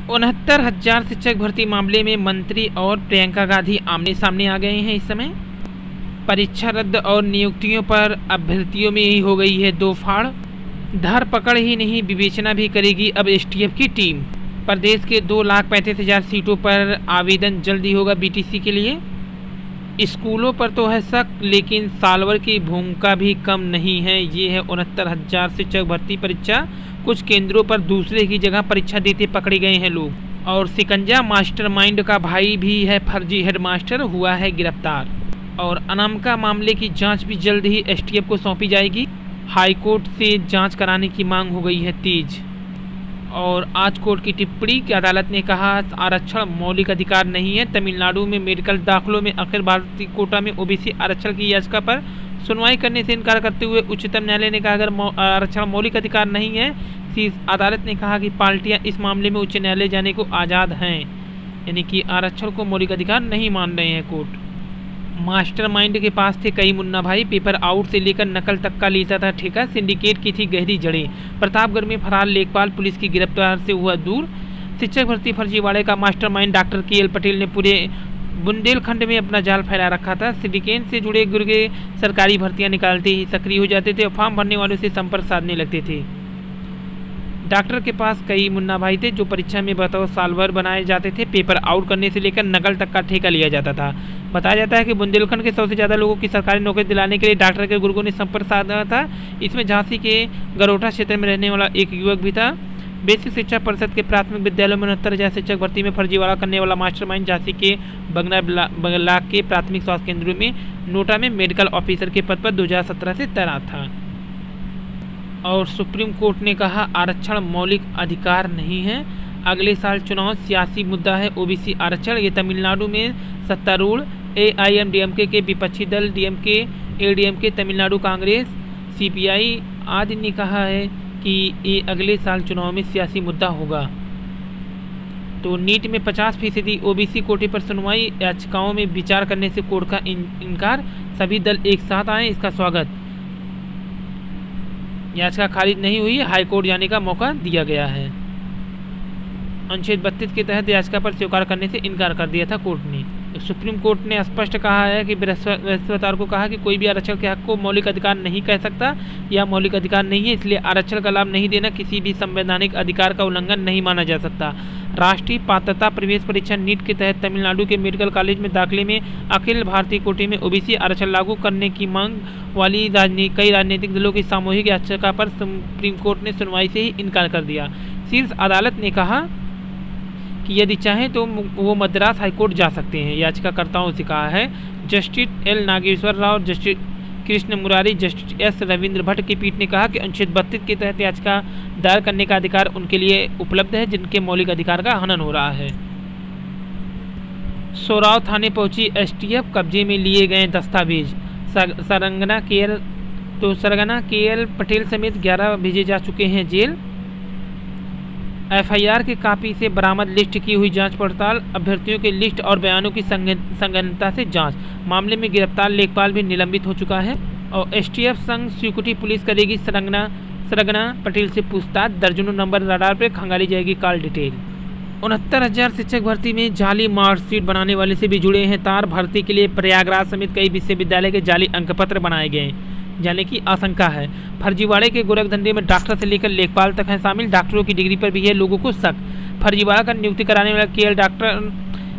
69,000 शिक्षक भर्ती मामले में मंत्री और प्रियंका गांधी आमने सामने आ गए हैं। इस समय परीक्षा रद्द और नियुक्तियों पर अभ्यर्थियों में ही हो गई है दो फाड़। धर पकड़ ही नहीं, विवेचना भी करेगी अब एसटीएफ की टीम। प्रदेश के 2,35,000 सीटों पर आवेदन जल्दी होगा बीटीसी के लिए। स्कूलों पर तो है शक, लेकिन सालवर की भूमिका भी कम नहीं है। ये है 69,000 शिक्षक भर्ती परीक्षा। कुछ केंद्रों पर दूसरे की जगह परीक्षा देते पकड़े गए हैं लोग। और सिकंजा मास्टरमाइंड का भाई भी है फर्जी हेडमास्टर, हुआ है गिरफ्तार। और अनामिका मामले की जांच भी जल्द ही एसटीएफ को सौंपी जाएगी। हाईकोर्ट से जांच कराने की मांग हो गई है तेज। और आज कोर्ट की टिप्पणी की अदालत ने कहा आरक्षण मौलिक अधिकार नहीं है। तमिलनाडु में मेडिकल दाखिलों में अखिल भारतीय कोटा में ओबीसी आरक्षण की याचिका पर सुनवाई करने से इनकार करते हुए उच्चतम न्यायालय ने कहा अगर आरक्षण मौलिक अधिकार नहीं है, शीर्ष अदालत ने कहा कि पार्टियां इस मामले में उच्च न्यायालय जाने को आज़ाद हैं। यानी कि आरक्षण को मौलिक अधिकार नहीं मान रहे हैं कोर्ट। मास्टरमाइंड के पास थे कई मुन्ना भाई, पेपर आउट से लेकर नकल तक का लेता था ठेका। सिंडिकेट की थी गहरी जड़ें। प्रतापगढ़ में फरार लेखपाल पुलिस की गिरफ्तार से हुआ दूर। शिक्षक भर्ती फर्जीवाड़े का मास्टरमाइंड डॉक्टर केएल पटेल ने पूरे बुंदेलखंड में अपना जाल फैला रखा था। सिंडिकेट से जुड़े गुर्गे सरकारी भर्तियां निकालते ही सक्रिय हो जाते थे और फॉर्म भरने वालों से संपर्क साधने लगते थे। डॉक्टर के पास कई मुन्ना भाई थे जो परीक्षा में बतौर सालभर बनाए जाते थे। पेपर आउट करने से लेकर नकल तक का ठेका लिया जाता था। बताया जाता है कि बुंदेलखंड के 100 से ज़्यादा लोगों की सरकारी नौकरी दिलाने के लिए डॉक्टर के गुर्गों ने संपर्क साधा था। इसमें झांसी के गरोठा क्षेत्र में रहने वाला एक युवक भी था। बेसिक शिक्षा परिषद के प्राथमिक विद्यालयों में 69,000 शिक्षक भर्ती में फर्जीवाड़ा करने वाला मास्टरमाइंड झांसी के बगना ब्लॉक के प्राथमिक स्वास्थ्य केंद्रों में नोटा में मेडिकल ऑफिसर के पद पर 2017 से तैनात था। और सुप्रीम कोर्ट ने कहा आरक्षण मौलिक अधिकार नहीं है। अगले साल चुनाव सियासी मुद्दा है ओबीसी आरक्षण। ये तमिलनाडु में सत्तारूढ़ एआईएमडीएमके के विपक्षी दल DMK, ADMK, Tamil Nadu Congress, CPI आदि ने कहा है कि ये अगले साल चुनाव में सियासी मुद्दा होगा। तो नीट में 50% ओबीसी कोटे पर सुनवाई, याचिकाओं में विचार करने से कोर्ट का इनकार। सभी दल एक साथ आए, इसका स्वागत। याचिका खारिज नहीं हुई, हाईकोर्ट जाने का मौका दिया गया है। अनुच्छेद 32 के तहत याचिका पर स्वीकार करने से इनकार कर दिया था कोर्ट ने। सुप्रीम कोर्ट ने स्पष्ट कहा है कि बृहस्पतिवार को कहा कि कोई भी आरक्षण के हक को मौलिक अधिकार नहीं कह सकता या मौलिक अधिकार नहीं है, इसलिए आरक्षण का लाभ नहीं देना किसी भी संवैधानिक अधिकार का उल्लंघन नहीं माना जा सकता। राष्ट्रीय पात्रता प्रवेश परीक्षा नीट के तहत तमिलनाडु के मेडिकल कॉलेज में दाखिले में अखिल भारतीय कोटे में ओबीसी आरक्षण लागू करने की मांग वाली कई राजनीतिक दलों की सामूहिक याचिका पर सुप्रीम कोर्ट ने सुनवाई से ही इनकार कर दिया। शीर्ष अदालत ने कहा कि यदि चाहें तो वो मद्रास हाईकोर्ट जा सकते हैं। याचिकाकर्ताओं से कहा है justice L Nageshwar Rao, justice Krishna Murari, justice S Ravindra Bhatt की पीठ ने कहा कि अनुच्छेद 32 के तहत याचिका दायर करने का अधिकार उनके लिए उपलब्ध है जिनके मौलिक अधिकार का हनन हो रहा है। सोराव थाने पहुंची एसटीएफ, कब्जे में लिए गए दस्तावेज। सरगना केएल पटेल समेत 11 भेजे जा चुके हैं जेल। एफआईआर की कापी से बरामद लिस्ट की हुई जांच पड़ताल, अभ्यर्थियों के लिस्ट और बयानों की संगतता से जांच। मामले में गिरफ्तार लेखपाल भी निलंबित हो चुका है। और एसटीएफ संग सिक्योरिटी पुलिस करेगी सरगना पटेल से पूछताछ। दर्जनों नंबर रडार पर खंगाली जाएगी कॉल डिटेल। 69,000 शिक्षक भर्ती में जाली मार्कशीट बनाने वाले से भी जुड़े हैं तार। भर्ती के लिए प्रयागराज समेत कई विश्वविद्यालय के जाली अंकपत्र बनाए गए जाने की आशंका है। फर्जीवाड़े के गोरखधंधे में डॉक्टर से लेकर लेखपाल तक हैं शामिल। डॉक्टरों की डिग्री पर भी है लोगों को शक। फर्जीवाड़ा का नियुक्ति कराने वाला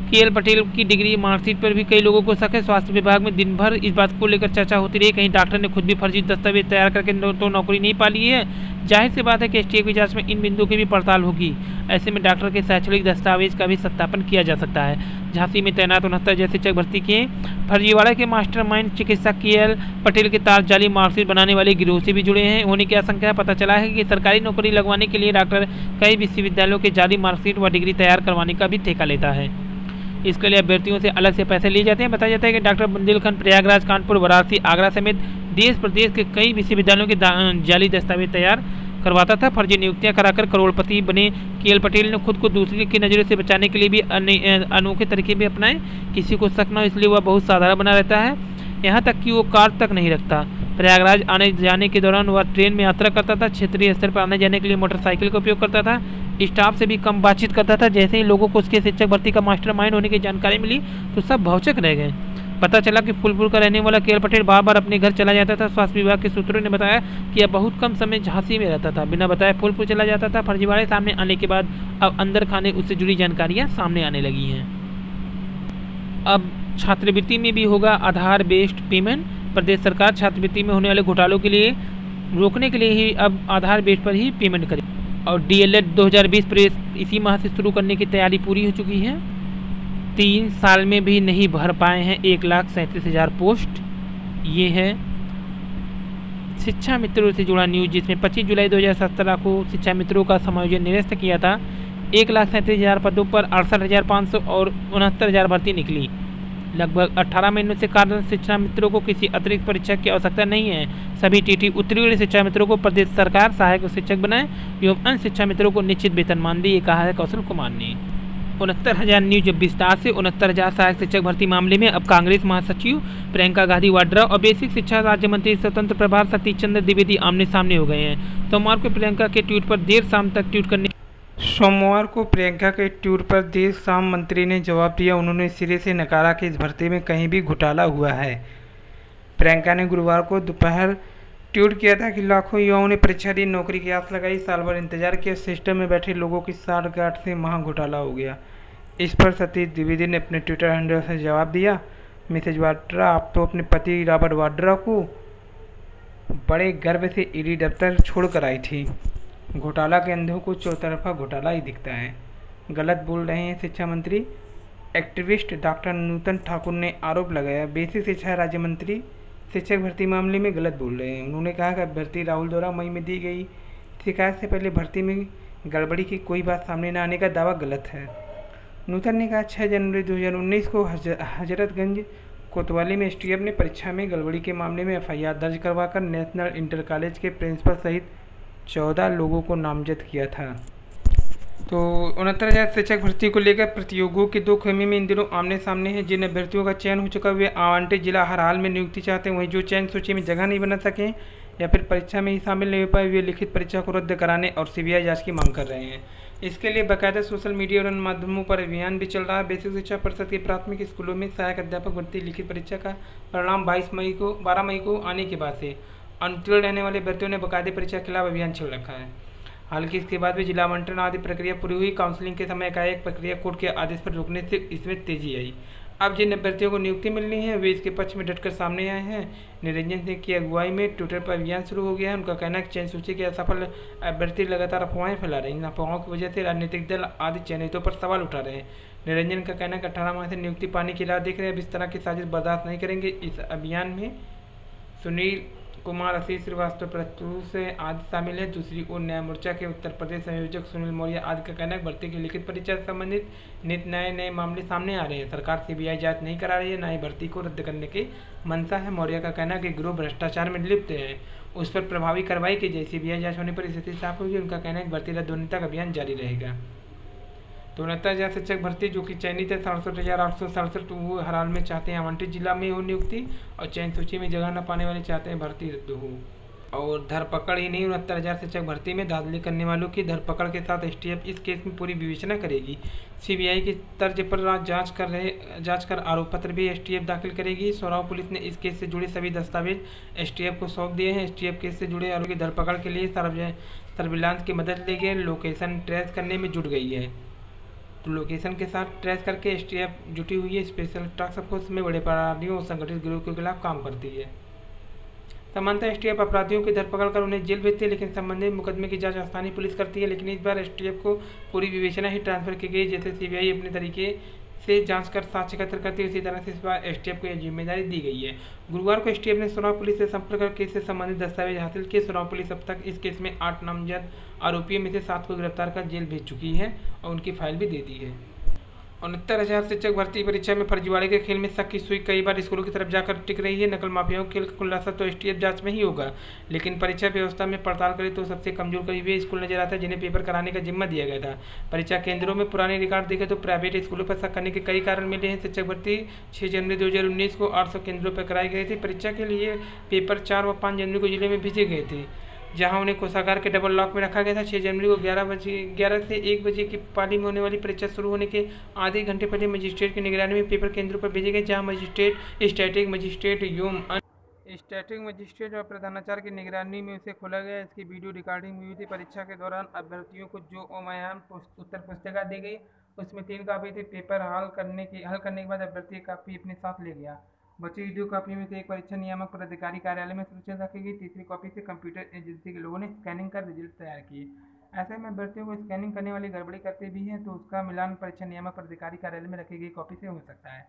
केएल पटेल की डिग्री मार्कशीट पर भी कई लोगों को शक है। स्वास्थ्य विभाग में दिन भर इस बात को लेकर चर्चा होती रही। कहीं डॉक्टर ने खुद भी फर्जी दस्तावेज तैयार करके तो नौकरी नहीं पा ली है। जाहिर सी बात है कि एसटीएफ की जांच में इन बिंदुओं की भी पड़ताल होगी। ऐसे में डॉक्टर के शैक्षणिक दस्तावेज का भी सत्यापन किया जा सकता है। झांसी में तैनात 69,000 शिक्षक भर्ती के फर्जीवाड़ा के मास्टरमाइंड चिकित्सक केएल पटेल के तार जाली मार्कशीट बनाने वाले गिरोह से भी जुड़े हैं होने की आशंका है। पता चला है कि सरकारी नौकरी लगवाने के लिए डॉक्टर कई विश्वविद्यालयों के जाली मार्कशीट व डिग्री तैयार करवाने का भी ठेका लेता है। इसके लिए अभ्यर्थियों से अलग से पैसे लिए जाते हैं। बताया जाता है कि डॉक्टर बुंदेलखंड, प्रयागराज, कानपुर, वाराणसी, आगरा समेत देश प्रदेश के कई विश्वविद्यालयों के जाली दस्तावेज तैयार करवाता था। फर्जी नियुक्तियां कराकर करोड़पति बने केएल पटेल ने खुद को दूसरे की नज़रों से बचाने के लिए भी अनोखे तरीके भी अपनाए। किसी को शक न हो इसलिए वह बहुत साधारण बना रहता है। यहाँ तक कि वो कार तक नहीं रखता। प्रयागराज आने जाने के दौरान वह ट्रेन में यात्रा करता था, क्षेत्रीय स्तर पर आने जाने के लिए मोटरसाइकिल का उपयोग करता था, स्टाफ से भी कम बातचीत करता था। जैसे ही लोगों को उसके शिक्षक भर्ती का मास्टरमाइंड होने की जानकारी मिली तो सब भौचक रह गए। पता चला कि फूलपुर का रहने वाला केएल पटेल बार बार अपने घर चला जाता था। स्वास्थ्य विभाग के सूत्रों ने बताया कि यह बहुत कम समय झांसी में रहता था, बिना बताए फूलपुर चला जाता था। फर्जीवाड़े सामने आने के बाद अब अंदर खाने उससे जुड़ी जानकारियां सामने आने लगी हैं। अब छात्रवृत्ति में भी होगा आधार बेस्ड पेमेंट। प्रदेश सरकार छात्रवृत्ति में होने वाले घोटालों के लिए रोकने के लिए ही अब आधार बेस पर ही पेमेंट करे। और डीएलएड 2020 प्रवेश इसी माह से शुरू करने की तैयारी पूरी हो चुकी है। 3 साल में भी नहीं भर पाए हैं 1,37,000 पोस्ट। ये है शिक्षा मित्रों से जुड़ा न्यूज, जिसमें 25 जुलाई 2017 को शिक्षा मित्रों का समायोजन निरस्त किया था। 1,37,000 पदों पर 68,500 और 69,000 भर्ती निकली। लगभग 18 महीनों से कार्यरत शिक्षा मित्रों को किसी अतिरिक्त परीक्षा की आवश्यकता नहीं है। सभी टीटी उत्तीर्ण शिक्षा मित्रों को प्रदेश सरकार सहायक शिक्षक बनाए एवं अन्य शिक्षा मित्रों को निश्चित वेतनमान दे, कहा है कौशल कुमार ने। 69,000 न्यूज विस्तार से 69,000 सहायक शिक्षक भर्ती मामले में अब कांग्रेस महासचिव प्रियंका गांधी वाड्रा और बेसिक शिक्षा राज्य मंत्री स्वतंत्र प्रभार सतीश चंद्र द्विवेदी आमने सामने हो गए हैं। सोमवार को प्रियंका के ट्वीट पर देर शाम मंत्री ने जवाब दिया। उन्होंने सिरे से नकारा कि इस भर्ती में कहीं भी घोटाला हुआ है। प्रियंका ने गुरुवार को दोपहर ट्वीट किया था कि लाखों युवाओं ने परीक्षा दी, नौकरी की आस लगाई, साल भर इंतजार किया, सिस्टम में बैठे लोगों की साठगांठ से महा घोटाला हो गया। इस पर सतीश द्विवेदी ने अपने ट्विटर हैंडल से जवाब दिया, मिसेज वाड्रा, आप तो अपने पति रॉबर्ट वाड्रा को बड़े गर्व से ईडी दफ्तर छोड़ कर आई थी। घोटाला के अंधों को चौतरफा घोटाला ही दिखता है। गलत बोल रहे हैं शिक्षा मंत्री। एक्टिविस्ट डॉक्टर नूतन ठाकुर ने आरोप लगाया, बेसिक शिक्षा राज्य मंत्री शिक्षक भर्ती मामले में गलत बोल रहे हैं। उन्होंने कहा कि भर्ती राहुल द्वारा मई में दी गई शिकायत से पहले भर्ती में गड़बड़ी की कोई बात सामने न आने का दावा गलत है। नूतन ने कहा 6 जनवरी 2019 को हजरतगंज कोतवाली में एसटीएफ ने परीक्षा में गड़बड़ी के मामले में एफआईआर दर्ज करवाकर नेशनल इंटर कॉलेज के प्रिंसिपल सहित 14 लोगों को नामजद किया था। तो 69,000 शिक्षक भर्ती को लेकर प्रतियोगियों के 2 खेमे में इन दिनों आमने सामने हैं। जिन अभ्यर्थियों का चयन हो चुका वे आवंटित जिला हर हाल में नियुक्ति चाहते हैं, वहीं जो चयन सूची में जगह नहीं बना सके या फिर परीक्षा में ही शामिल नहीं हो पाए वे लिखित परीक्षा को रद्द कराने और सीबीआई जांच की मांग कर रहे हैं। इसके लिए बाकायदा सोशल मीडिया और अन्य माध्यमों पर अभियान भी चल रहा है। बेसिक शिक्षा परिषद के प्राथमिक स्कूलों में सहायक अध्यापक भर्ती लिखित परीक्षा का परिणाम 12 मई को आने के बाद से अनुत्तीर्ण रहने वाले अभ्यर्थियों ने बाकायदे परीक्षा के खिलाफ अभियान चल रखा है। हालांकि इसके बाद भी जिला आवंटन आदि प्रक्रिया पूरी हुई। काउंसलिंग के समय एकाएक प्रक्रिया कोर्ट के आदेश पर रोकने से इसमें तेजी आई। अब जिन अभ्यर्थियों को नियुक्ति मिलनी है वे इसके पक्ष में डटकर सामने आए हैं। निरंजन सिंह की अगुवाई में ट्विटर पर अभियान शुरू हो गया है। उनका कहना है कि चयन सूची के असफल अभ्यर्थी लगातार अफवाहें फैला रहे हैं। इन अफवाहों की वजह से राजनीतिक दल आदि चयनितों पर सवाल उठा रहे हैं। निरंजन का कहना है कि 18 माह से नियुक्ति पाने की राह देख रहे हैं। अब इस तरह की साजिश बर्दाश्त नहीं करेंगे। इस अभियान में सुनील कुमार, आशीष श्रीवास्तव, प्रत्युष आदि शामिल है। दूसरी ओर न्याय मोर्चा के उत्तर प्रदेश संयोजक सुनील मौर्य आदि का कहना है भर्ती की लिखित परीक्षा से संबंधित नित नए मामले सामने आ रहे हैं। सरकार सीबीआई जांच नहीं करा रही है, न ही भर्ती को रद्द करने की मंशा है। मौर्य का कहना है कि गिरोह भ्रष्टाचार में लिप्त है, उस पर प्रभावी कार्रवाई की जाए। सीबीआई जांच होने पर स्थिति साफ होगी। उनका कहना है कि भर्ती रद्द होने तक अभियान जारी रहेगा। तो 69,000 शिक्षक भर्ती जो कि चयनित है 67,867 वो हर हाल में चाहते हैं आवंटित जिला में हो नियुक्ति और चयन सूची में जगह न पाने वाले चाहते हैं भर्ती रद्द हो। और धरपकड़ ही नहीं, 69,000 शिक्षक भर्ती में धांधली करने वालों की धरपकड़ के साथ एसटीएफ इस केस में पूरी विवेचना करेगी। सीबीआई की तर्ज पर जांच कर आरोप पत्र भी एसटीएफ दाखिल करेगी। सोराव पुलिस ने इस केस से जुड़े सभी दस्तावेज एसटीएफ को सौंप दिए हैं। एसटीएफ केस से जुड़े आरोपी की धरपकड़ के लिए सर्विलांस की मदद लेके लोकेशन ट्रेस करने में जुट गई है। तो लोकेशन के साथ ट्रेस करके एसटीएफ जुटी हुई है। स्पेशल टास्क फोर्स में बड़े अपराधियों और संगठित गिरोह के खिलाफ काम करती है। सामान्यतः एसटीएफ अपराधियों की धरपकड़ कर उन्हें जेल भेजती है, लेकिन संबंधित मुकदमे की जांच स्थानीय पुलिस करती है। लेकिन इस बार एसटीएफ को पूरी विवेचना ही ट्रांसफर की गई। जैसे सीबीआई अपने तरीके से जांच कर साक्ष्य एकत्र करती है, उसी तरह से इस बार एसटीएफ को यह जिम्मेदारी दी गई है। गुरुवार को एसटीएफ ने सोराव पुलिस से संपर्क कर केस से संबंधित दस्तावेज हासिल किए। सोराव पुलिस अब तक इस केस में 8 नामजद आरोपियों में से 7 को गिरफ्तार कर जेल भेज चुकी है और उनकी फाइल भी दे दी है। 69,000 शिक्षक भर्ती परीक्षा में फर्जीवाड़े के खेल में शक की सुई कई बार स्कूलों की तरफ जाकर टिक रही है। नकल माफियाओं के खेल का खुलासा तो एसटीएफ जांच में ही होगा, लेकिन परीक्षा व्यवस्था में पड़ताल करें तो सबसे कमजोर करीब वे स्कूल नजर आता है जिन्हें पेपर कराने का जिम्मा दिया गया था। परीक्षा केंद्रों में पुराने रिकॉर्ड देखें तो प्राइवेट स्कूलों पर शक करने के कई कारण मिले हैं। शिक्षक भर्ती 6 जनवरी 2019 को 800 केंद्रों पर कराई गई थी। परीक्षा के लिए पेपर 4 व 5 जनवरी को जिले में भेजे गए थे, जहां उन्हें कोषागार के डबल लॉक में रखा गया था। 6 जनवरी को 11 से 1 बजे की पाली में होने वाली परीक्षा शुरू होने के आधे घंटे पहले मजिस्ट्रेट की निगरानी में पेपर केंद्रों पर भेजे गए, जहां मजिस्ट्रेट, स्टैटिक मजिस्ट्रेट एवं स्टैटिक मजिस्ट्रेट और प्रधानाचार्य की निगरानी में उसे खोला गया। इसकी वीडियो रिकॉर्डिंग हुई थी। परीक्षा के दौरान अभ्यर्थियों को जो अमायन उत्तर पुस्तिका दी गई उसमें 3 कापी थी। पेपर हल करने के बाद अभ्यर्थी कापी अपने साथ ले गया। बची हुई 2 कॉपी में से एक परीक्षा नियामक पदाधिकारी कार्यालय में सुरक्षित रखी गई। तीसरी कॉपी से कंप्यूटर एजेंसी के लोगों ने स्कैनिंग कर रिजल्ट तैयार किए। ऐसे में अभ्यर्थियों को स्कैनिंग करने वाली गड़बड़ी करते भी हैं तो उसका मिलान परीक्षा नियामक पदाधिकारी कार्यालय में रखी गई कॉपी से हो सकता है।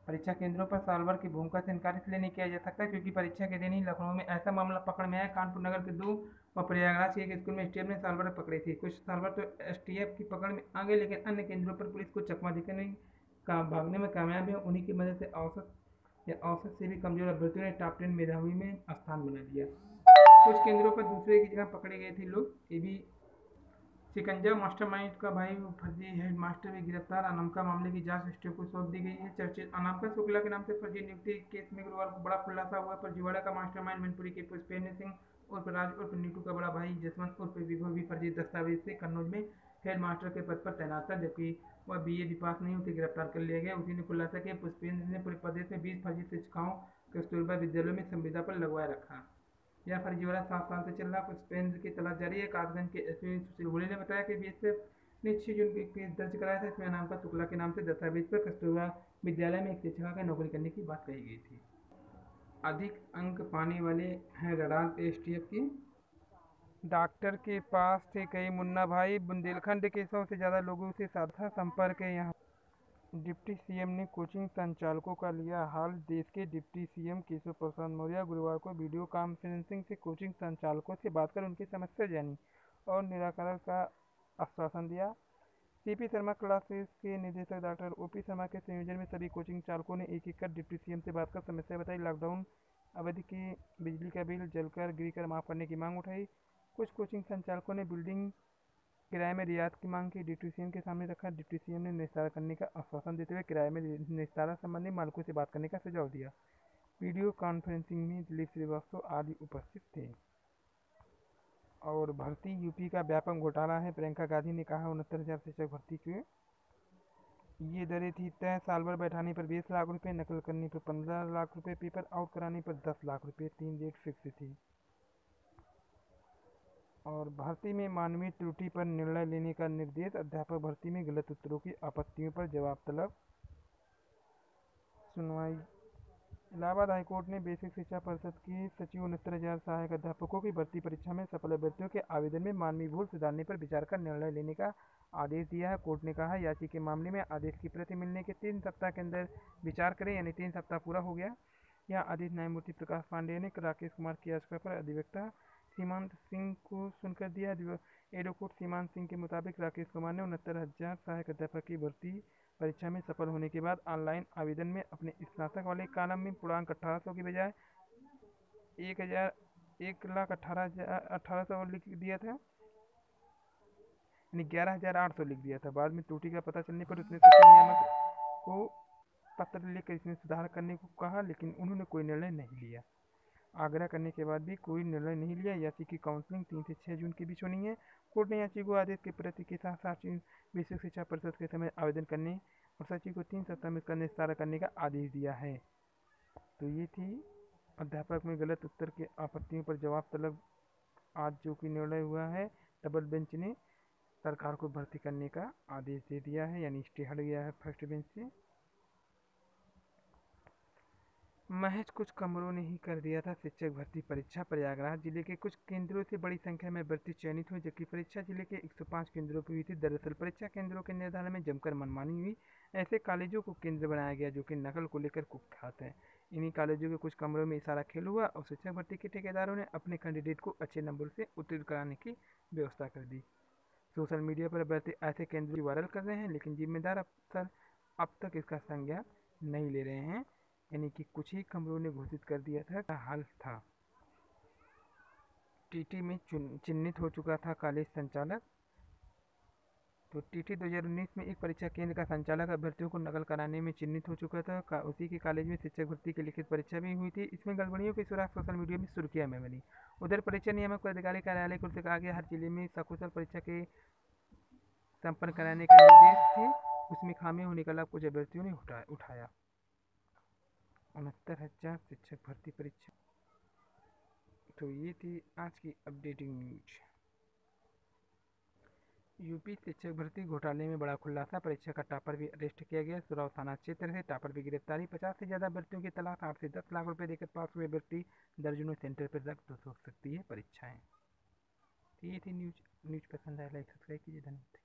परीक्षा केंद्रों पर साल भर की भूमिका से इनकार इसलिए नहीं किया जा सकता क्योंकि परीक्षा के दिन ही लखनऊ में ऐसा मामला पकड़ में आया। कानपुर नगर के 2 व प्रयागराज के एक स्कूल में एसटीएफ ने साल भर पकड़ी थी। कुछ साल भर तो एसटीएफ की पकड़ में आ गए, लेकिन अन्य केंद्रों पर पुलिस को चकमा देकर भागने में कामयाब है। उन्हीं की मदद से औसत से भी कमजोर अभ्यर्थियों ने टॉप 10 मेधावी में स्थान बना लिया। कुछ केंद्रों पर दूसरे की जगह पकड़े गए थे लोग। ये भी शिकंजा मास्टरमाइंड का भाई फर्जी हेड मास्टर भी गिरफ्तार। अनामिका मामले की जांच एसटीएफ को सौंप दी गई है। चर्चित अनामिका शुक्ला के नाम से फर्जी नियुक्ति केस में गुरुवार को बड़ा खुलासा हुआ। फर्जीवाड़ा का मास्टरमाइंड मैनपुरी के पुष्पेंद्र सिंह उर्फ राज उर्फ नीटू का बड़ा भाई जसवंत उर्फ विभव भी फर्जी दस्तावेज से कन्नौज में हेड मास्टर के पद पर तैनात था, जबकि वह बीए भी पास नहीं, उसे गिरफ्तार कर लिया गया। उसी ने खुलासा किया पुष्पेंद्र ने पूरे प्रदेश में 20 फर्जी शिक्षिकाओं कस्तूरबा विद्यालयों में संविदा पर लगवाए रखा। यह फर्जीवाड़ा 7 साल से चल रहा। पुष्पेंद्र की तलाश जारी है। कासगंज के एसपी सुशील गोले ने बताया कि बीएसएफ ने 6 जून को केस दर्ज कराया था। इसमें अनामिका शुक्ला के नाम से दस्तावेज पर कस्तूरबा विद्यालय में एक शिक्षिका का नौकरी करने की बात कही गई थी। अधिक अंक पाने वाले हैं रडार एसटीएफ की। डॉक्टर के पास थे कई मुन्ना भाई। बुंदेलखंड के 100 से ज़्यादा लोगों से साधा संपर्क है। यहाँ डिप्टी सीएम ने कोचिंग संचालकों का लिया हाल। देश के डिप्टी सीएम केशव प्रसाद मौर्य गुरुवार को वीडियो कॉन्फ्रेंसिंग से कोचिंग संचालकों से बात कर उनकी समस्या जानी और निराकरण का आश्वासन दिया। सीपी शर्मा क्लासेस के निदेशक डॉक्टर ओपी शर्मा के संयोजन में सभी कोचिंग चालकों ने एक कर डिप्टी सीएम से बात कर समस्या बताई। लॉकडाउन अवधि की बिजली का बिल जलकर गिरकर माफ़ करने की मांग उठाई। कुछ कोचिंग संचालकों ने बिल्डिंग किराए में रियायत की मांग की डिप्टी सीएम के सामने रखा। डिप्टी सीएम ने निस्तारा करने का आश्वासन देते हुए किराए में निस्तारा संबंधी मालिकों से बात करने का सुझाव दिया। वीडियो कॉन्फ्रेंसिंग में दिलीप श्रीवास्तव आदि उपस्थित थे। और भर्ती यूपी का व्यापक घोटाला है। प्रियंका गांधी ने कहा 69,000 शिक्षक भर्ती के ये दरें थी तय। साल भर बैठाने पर 20 लाख रुपये, नकल करने पर 15 लाख रुपये, पेपर आउट कराने पर 10 लाख रुपये, 3 डेट फिक्स थी। और भर्ती में मानवीय त्रुटि पर निर्णय लेने का निर्देश। अध्यापक भर्ती में गलत उत्तरों की आपत्तियों पर जवाब तलब। सुनवाई। इलाहाबाद हाईकोर्ट ने बेसिक शिक्षा परिषद की सचिव 69,000 सहायक अध्यापकों की भर्ती परीक्षा में सफल अभ्यर्थियों के आवेदन में मानवीय भूल सुधारने पर विचार कर निर्णय लेने का आदेश दिया है। कोर्ट ने कहा याची के मामले में आदेश की प्रति मिलने के 3 सप्ताह के अंदर विचार करें, यानी 3 सप्ताह पूरा हो गया। यह आदेश न्यायमूर्ति प्रकाश पांडेय ने राकेश कुमार की याचिका पर अधिवक्ता सीमांत सिंह को सुनकर दिया। एडवोकेट सीमांत सिंह के मुताबिक राकेश कुमार ने 69,000 सहायक अध्यापक की भर्ती परीक्षा में सफल होने के बाद ऑनलाइन आवेदन में अपने स्नातक वाले कॉलम में पूर्णांक 1800 की बजाय 1,18,000 लिख दिया था, यानी 11,800 लिख दिया था। बाद में त्रुटि का पता चलने पर उसने सचिव नियामक को पत्र लिखकर इसमें सुधार करने को कहा, लेकिन उन्होंने कोई निर्णय नहीं लिया। आग्रह करने के बाद भी कोई निर्णय नहीं लिया। याची की काउंसलिंग 3 से 6 जून के बीच होनी है। कोर्ट ने याची को आदेश की प्रति के साथ साथ बेसिक शिक्षा परिषद के समय आवेदन करने और सचिव को 3 सप्ताह में इसका निस्तारा करने का आदेश दिया है। तो ये थी अध्यापक में गलत उत्तर के आपत्तियों पर जवाब तलब। आज जो कि निर्णय हुआ है, डबल बेंच ने सरकार को भर्ती करने का आदेश दे दिया है, यानी स्टे हट गया है फर्स्ट बेंच से। महज कुछ कमरों ने ही कर दिया था शिक्षक भर्ती परीक्षा। प्रयागराज जिले के कुछ केंद्रों से बड़ी संख्या में भर्ती चयनित हुई, जबकि परीक्षा जिले के 105 केंद्रों पर हुई थी। दरअसल परीक्षा केंद्रों के निर्धारण में जमकर मनमानी हुई। ऐसे कॉलेजों को केंद्र बनाया गया जो कि नकल को लेकर कुख्यात है। इन्हीं कॉलेजों के कुछ कमरों में इशारा खेल हुआ और शिक्षक भर्ती के ठेकेदारों ने अपने कैंडिडेट को अच्छे नंबर से उत्तीर्ण कराने की व्यवस्था कर दी। सोशल मीडिया पर अभ्यर्थी ऐसे केंद्र वायरल कर रहे हैं, लेकिन जिम्मेदार अफसर अब तक इसका संज्ञान नहीं ले रहे हैं, यानी कि कुछ ही खबरों ने घोषित कर दिया था कि हाल था। टीटी में चिन्हित हो चुका था कॉलेज संचालक। तो टीटी 2019 में एक परीक्षा केंद्र का संचालक अभ्यर्थियों को नकल कराने में चिन्हित हो चुका था। उसी के कॉलेज में शिक्षक भर्ती की लिखित परीक्षा भी हुई थी। इसमें गड़बड़ियों की सुराग सोशल मीडिया में सुर्खियां में बनी। उधर परीक्षा नियामक पदाधिकारी कार्यालय को कहा गया हर जिले में सकुशल परीक्षा के संपन्न कराने का निर्देश थे। उसमें खामी होने का लाभ कुछ अभ्यर्थियों ने उठाया। 69,000 शिक्षक भर्ती परीक्षा। तो ये थी आज की अपडेटिंग न्यूज। यूपी शिक्षक भर्ती घोटाले में बड़ा खुलासा, परीक्षा का टॉपर भी अरेस्ट किया गया। सुराव थाना क्षेत्र से टॉपर की गिरफ्तारी। 50 से ज्यादा अभ्यर्थियों की तलाश, 8 से 10 लाख रुपए देकर पास हुए अभ्यर्थी दर्जनों सेंटर पर रद्द हो सकती है परीक्षाएं। तो ये थी न्यूज पसंद आया लाइक सब्सक्राइब कीजिए। धन्यवाद।